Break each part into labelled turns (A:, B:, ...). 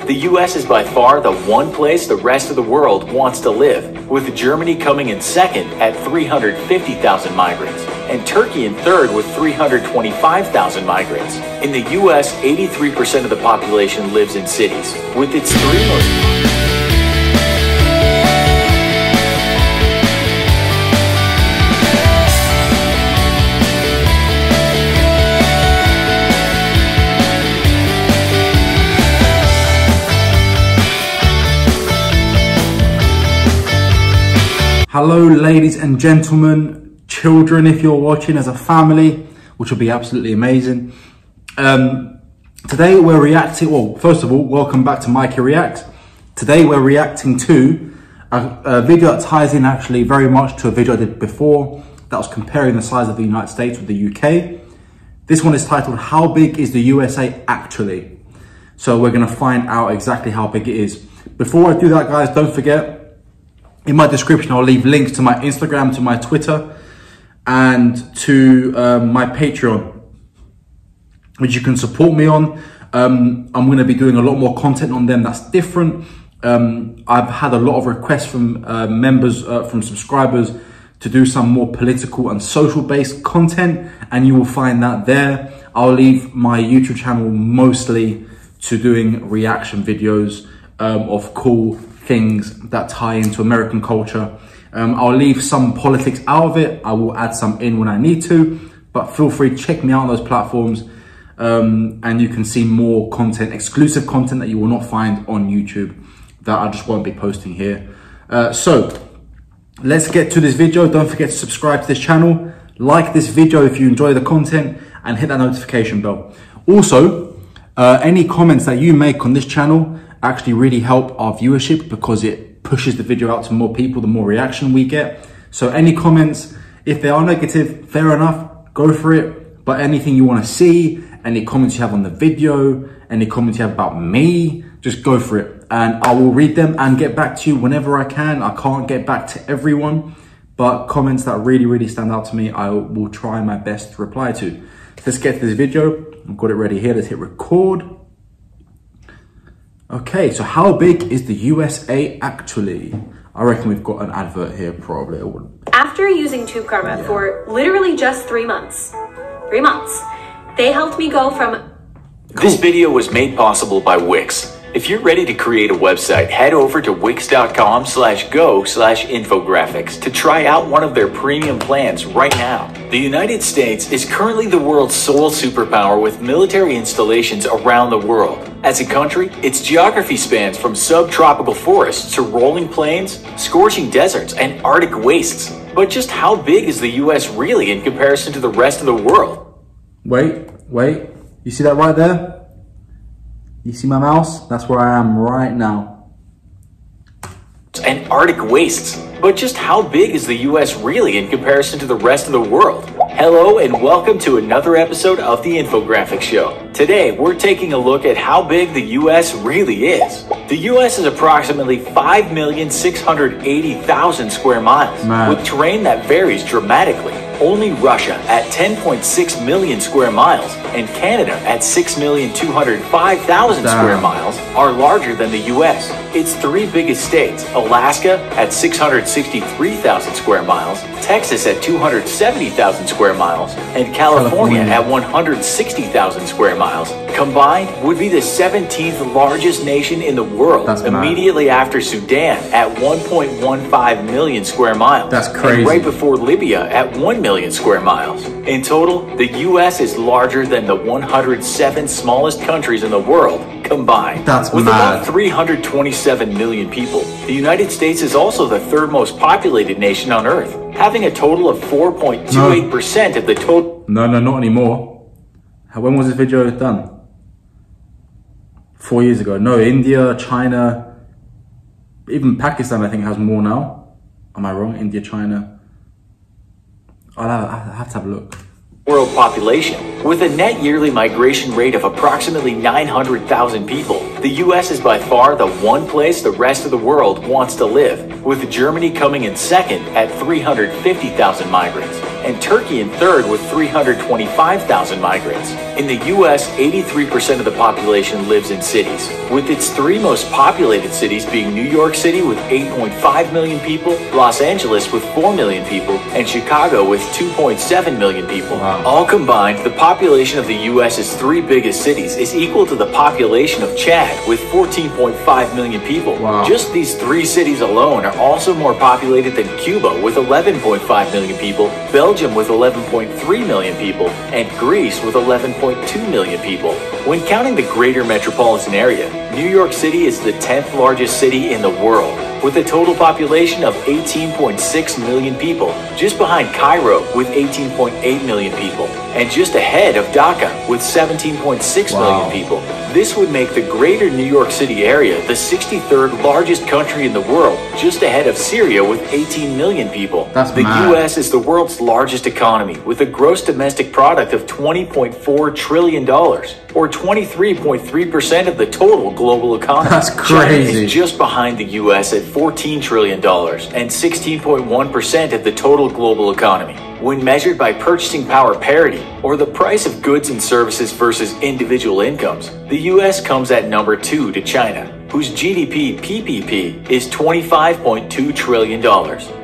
A: the US is by far the one place the rest of the world wants to live, with Germany coming in second at 350,000 migrants, and Turkey in third with 325,000 migrants. In the US, 83% of the population lives in cities, with its three most...
B: Hello ladies and gentlemen, children if you're watching, as a family, which will be absolutely amazing. Today we're reacting, well first of all, welcome back to Mikey React. Today we're reacting to a video that ties in actually very much to a video I did before that was comparing the size of the United States with the UK. This one is titled, How Big is the USA Actually? So we're going to find out exactly how big it is. Before I do that guys, don't forget, in my description, I'll leave links to my Instagram, to my Twitter, and to my Patreon, which you can support me on. I'm going to be doing a lot more content on them that's different. I've had a lot of requests from members, from subscribers, to do some more political and social-based content, and you will find that there. I'll leave my YouTube channel mostly to doing reaction videos of cool things that tie into American culture. I'll leave some politics out of it. I will add some in when I need to, but feel free to check me out on those platforms, and you can see more content, exclusive content that you will not find on YouTube, that I just won't be posting here. So let's get to this video. Don't forget to subscribe to this channel, like this video if you enjoy the content, and hit that notification bell. Also, any comments that you make on this channel actually really help our viewership, because it pushes the video out to more people, the more reaction we get. So any comments, if they are negative, fair enough, go for it. But anything you want to see, any comments you have on the video, any comments you have about me, just go for it. And I will read them and get back to you whenever I can. I can't get back to everyone, but comments that really stand out to me, I will try my best to reply to. Let's get to this video. I've got it ready here. Let's hit record. Okay, so how big is the USA actually? I reckon we've got an advert here, probably.
C: After using Tube Karma for literally just 3 months, they helped me go from...
A: This video was made possible by Wix. If you're ready to create a website, head over to wix.com/go/infographics to try out one of their premium plans right now. The United States is currently the world's sole superpower with military installations around the world. As a country, its geography spans from subtropical forests to rolling plains, scorching deserts, and Arctic wastes. But just how big is the US really in comparison to the rest of the world?
B: Wait, you see that right there? You see my mouse? That's where I am right now.
A: And Arctic wastes. But just how big is the US really in comparison to the rest of the world? Hello and welcome to another episode of the Infographics Show. Today we're taking a look at how big the US really is. The US is approximately 5,680,000 square miles, with terrain that varies dramatically. Only Russia at 10.6 million square miles and Canada at 6,205,000 square miles are larger than the US. Its three biggest states, Alaska at 663,000 square miles, Texas at 270,000 square miles, and California at 160,000 square miles, combined would be the 17th largest nation in the world, immediately after Sudan at 1.15 million square miles.
B: That's crazy.
A: And right before Libya at 1 million square miles. In total, the US is larger than the 107 smallest countries in the world combined. With about 327 million people. The United States is also the third most populated nation on Earth, having a total of 4.28% of the total.
B: No, not anymore. When was this video done? 4 years ago. No, India, China, even Pakistan I think has more now. Am I wrong? India, China. I'll have to have a look.
A: World population. With a net yearly migration rate of approximately 900,000 people, the US is by far the one place the rest of the world wants to live, with Germany coming in second at 350,000 migrants, and Turkey in third with 325,000 migrants. In the US, 83% of the population lives in cities, with its three most populated cities being New York City with 8.5 million people, Los Angeles with 4 million people, and Chicago with 2.7 million people.
B: Wow.
A: All combined, the population of the US's three biggest cities is equal to the population of Chad with 14.5 million people.
B: Wow.
A: Just these three cities alone are also more populated than Cuba with 11.5 million people, Belgium with 11.3 million people, and Greece with 11.2 million people. When counting the greater metropolitan area, New York City is the 10th largest city in the world, with a total population of 18.6 million people, just behind Cairo with 18.8 million people, and just ahead of Dhaka with 17.6 million people. This would make the greater New York City area the 63rd largest country in the world, just ahead of Syria with 18 million people. The US is the world's largest economy, with a gross domestic product of $20.4 trillion, or 23.3% of the total global economy.
B: That's crazy.
A: China is just behind the US at $14 trillion and 16.1% of the total global economy. When measured by purchasing power parity, or the price of goods and services versus individual incomes, the US comes at number 2 to China, whose GDP PPP is $25.2 trillion.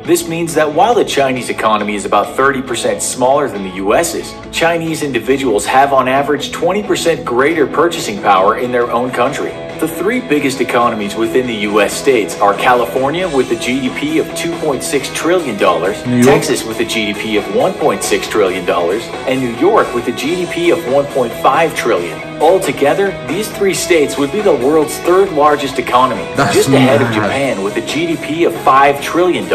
A: This means that while the Chinese economy is about 30% smaller than the US's, Chinese individuals have on average 20% greater purchasing power in their own country. The three biggest economies within the US states are California with a GDP of $2.6 trillion, Texas with a GDP of $1.6 trillion, and New York with a GDP of $1.5 trillion. Altogether, these three states would be the world's third largest economy, just ahead of Japan with a GDP of $5 trillion.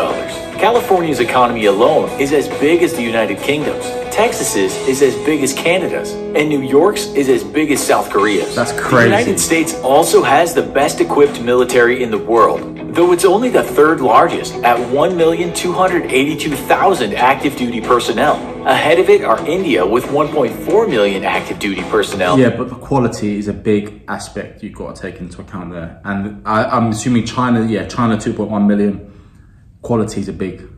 A: California's economy alone is as big as the United Kingdom's, Texas's is as big as Canada's, and New York's is as big as South Korea's.
B: That's crazy.
A: The United States also has the best equipped military in the world, though it's only the third largest at 1,282,000 active duty personnel. Ahead of it are India with 1.4 million active duty personnel.
B: Yeah, but the quality is a big aspect you've got to take into account there. And I'm assuming China, China 2.1 million. Quality is a big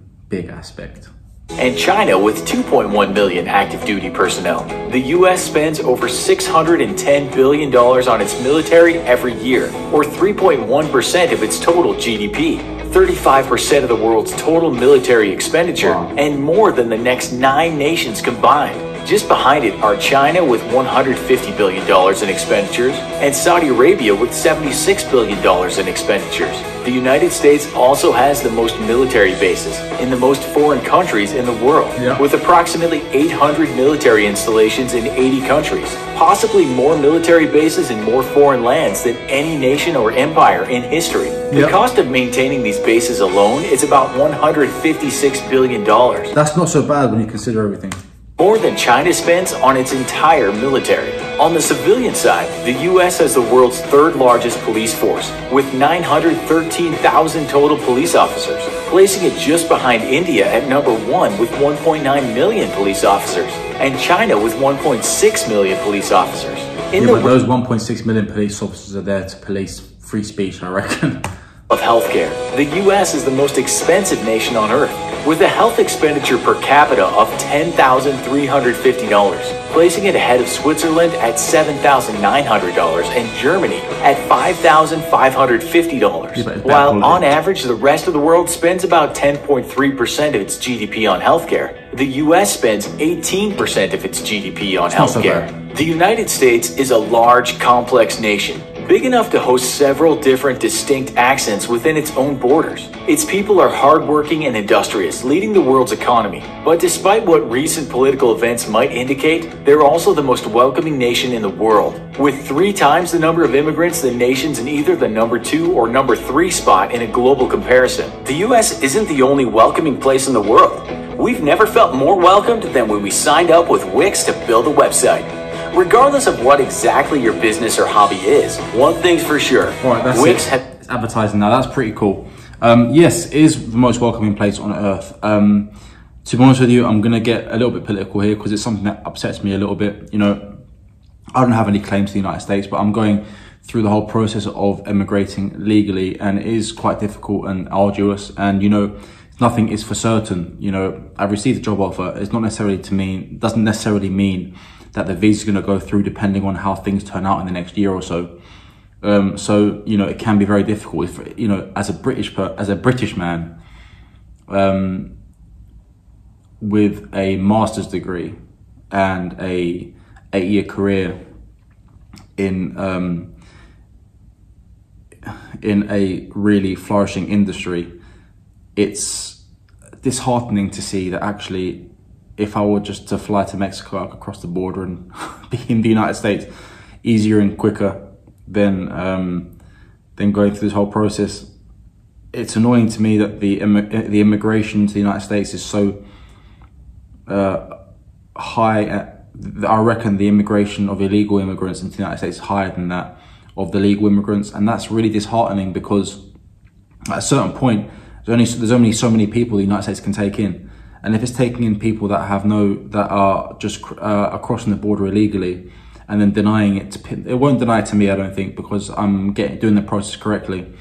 B: aspect.
A: And China with 2.1 million active duty personnel. The US spends over $610 billion on its military every year, or 3.1% of its total GDP, 35% of the world's total military expenditure, and more than the next 9 nations combined. Just behind it are China with $150 billion in expenditures and Saudi Arabia with $76 billion in expenditures. The United States also has the most military bases in the most foreign countries in the world, with approximately 800 military installations in 80 countries, possibly more military bases in more foreign lands than any nation or empire in history. The cost of maintaining these bases alone is about $156 billion.
B: That's not so bad when you consider everything.
A: More than China spends on its entire military. On the civilian side, the US has the world's third largest police force, with 913,000 total police officers, placing it just behind India at number 1 with 1.9 million police officers, and China with 1.6 million police officers.
B: But those 1.6 million police officers are there to police free speech, I reckon.
A: Of healthcare, the US is the most expensive nation on earth, with a health expenditure per capita of $10,350, placing it ahead of Switzerland at $7,900 and Germany at $5,550. While on average, the rest of the world spends about 10.3% of its GDP on healthcare, the US spends 18% of its GDP on healthcare. The United States is a large, complex nation, big enough to host several different distinct accents within its own borders. Its people are hardworking and industrious, leading the world's economy. But despite what recent political events might indicate, they're also the most welcoming nation in the world, with 3 times the number of immigrants than nations in either the number 2 or number 3 spot in a global comparison. The US isn't the only welcoming place in the world. We've never felt more welcomed than when we signed up with Wix to build a website. Regardless of what exactly your business or hobby is, one thing's for sure.
B: Right, that's Wix it's advertising now. That's pretty cool. Yes, it is the most welcoming place on earth. To be honest with you, I'm going to get a little bit political here because it's something that upsets me a little bit. You know, I don't have any claim to the United States, but I'm going through the whole process of emigrating legally, and it is quite difficult and arduous. And, you know, nothing is for certain. You know, I've received a job offer. It's not necessarily doesn't necessarily mean that the visa is going to go through, depending on how things turn out in the next year or so. So, you know, it can be very difficult if, you know, as a British man, with a master's degree and a 8-year career in a really flourishing industry, it's disheartening to see that actually, if I were just to fly to Mexico, across the border and be in the United States, easier and quicker than going through this whole process. It's annoying to me that the immigration to the United States is so high. I reckon the immigration of illegal immigrants into the United States is higher than that of the legal immigrants, and that's really disheartening, because at a certain point, there's only so many people the United States can take in. And if it's taking in people that are just crossing the border illegally and then denying it, it won't deny it to me, I don't think, because I'm doing the process correctly.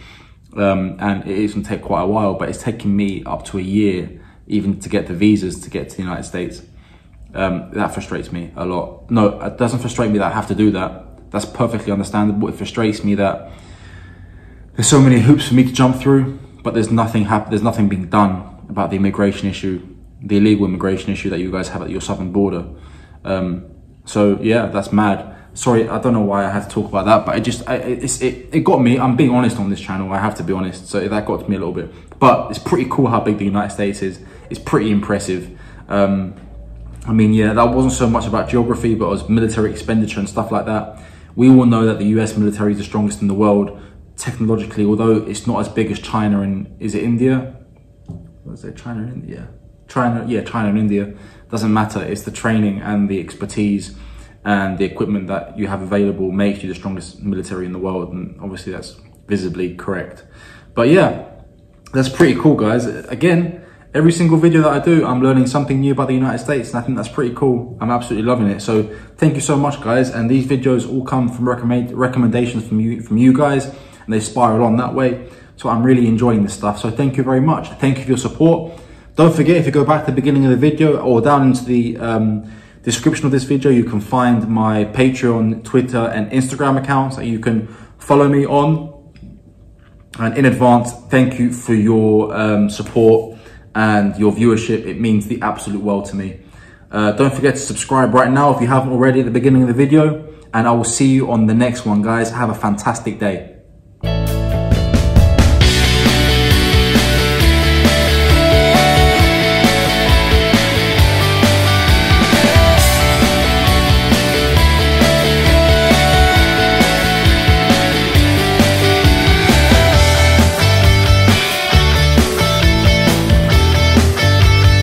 B: And it is going to take quite a while, but it's taking me up to a year even to get the visas to get to the United States. That frustrates me a lot. No, it doesn't frustrate me that I have to do that. That's perfectly understandable. It frustrates me that there's so many hoops for me to jump through, but there's nothing being done about the immigration issue, the illegal immigration issue that you guys have at your southern border. So yeah, that's mad. Sorry, I don't know why I had to talk about that, but it got me. I'm being honest on this channel, I have to be honest. So that got to me a little bit, but it's pretty cool how big the United States is. It's pretty impressive. I mean, yeah, that wasn't so much about geography, but it was military expenditure and stuff like that. We all know that the US military is the strongest in the world technologically, although it's not as big as China and, is it India? Was it China and India? China and India. Doesn't matter. It's the training and the expertise and the equipment that you have available makes you the strongest military in the world, and obviously that's visibly correct. But yeah, that's pretty cool, guys. Again, every single video that I do, I'm learning something new about the United States, and I think that's pretty cool. I'm absolutely loving it. So thank you so much, guys. And these videos all come from recommendations from you guys, and they spiral on that way. So I'm really enjoying this stuff. So thank you very much. Thank you for your support. Don't forget, if you go back to the beginning of the video or down into the description of this video, you can find my Patreon, Twitter, and Instagram accounts that you can follow me on. And in advance, thank you for your support and your viewership. It means the absolute world to me. Don't forget to subscribe right now if you haven't already at the beginning of the video, and I will see you on the next one, guys. Have a fantastic day.